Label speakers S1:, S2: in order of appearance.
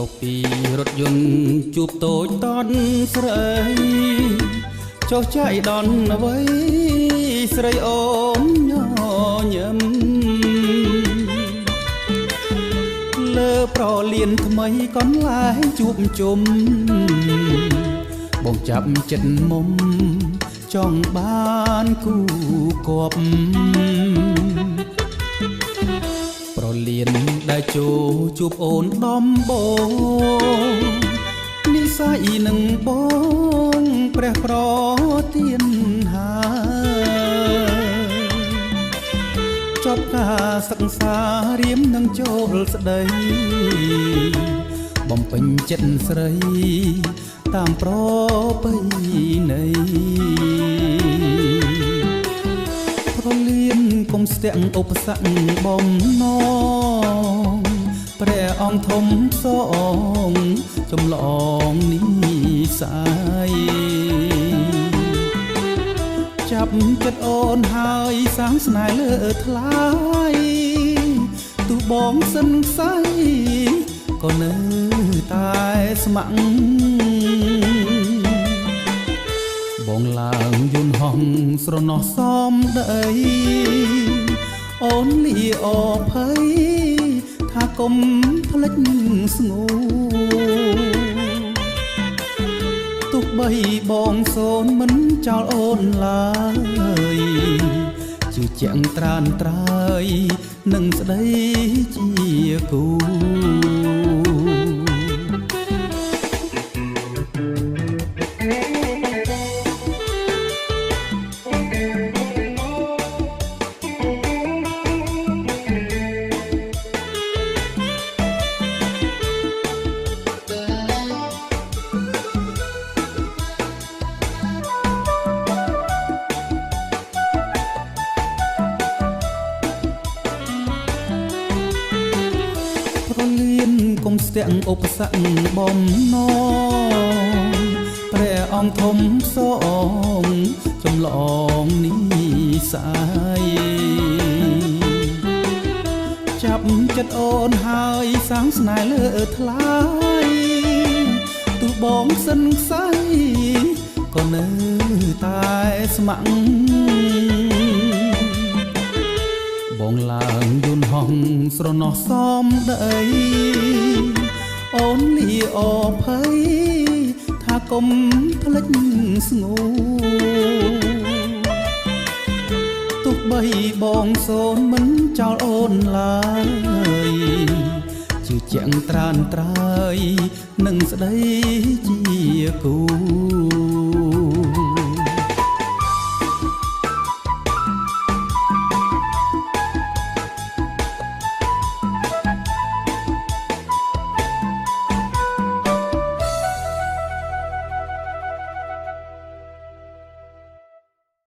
S1: កពីរថយន្តជួបតូចតន់ស្រីចុះចៃដន្យអ្វីស្រីអូនញញឹមលើប្រលៀនថ្មីកន្លែងជួបជុំបងចាប់ចិត្តមុំចង់បានគូគប់ប្រលៀនដែលជួបអូនដំបងនិស័យនឹងបងព្រះប្រទានហើយចប់ការសិក្សារៀមនឹងចូលស្ដីបំពេញចិត្តស្រីតាមប្រពៃណីប្រលៀនកុំស្ទាក់ឧបសគ្គបំណងព្រះអង្គធំសងចម្លងនិស័យចាប់ចិត្តអូនហើយសាងស្នេហ៍លើថ្លៃទូបងសិនស័យក៏នៅតែស្ម័គ្របងឡើងយន្តហោះស្រណោះសំដីអូនលីអភ័យថាកុំភ្លេចស្ងួរទុកបីបងសូនមិនចោលអូនឡើយជឿជាក់ត្រានត្រើយនឹងស្ដីជាគូកុំស្ទាក់ឧបសគ្គបំណងព្រះអង្គធំសងចម្លងនិស័យចាប់ចិត្តអូនហើយសាងស្នេហ៍លើថ្លៃទូបងសិនខ្ស័យក៏នៅតែស្ម័គ្របងឡើងយន្តហោះស្រណោះសំដីអូនលីអភ័យថាកុំភ្លេចស្ងួរទុកបីបងសូនមិនចោលអូនឡើយជឿជាក់ត្រានត្រើយនឹងស្ដីជាគូ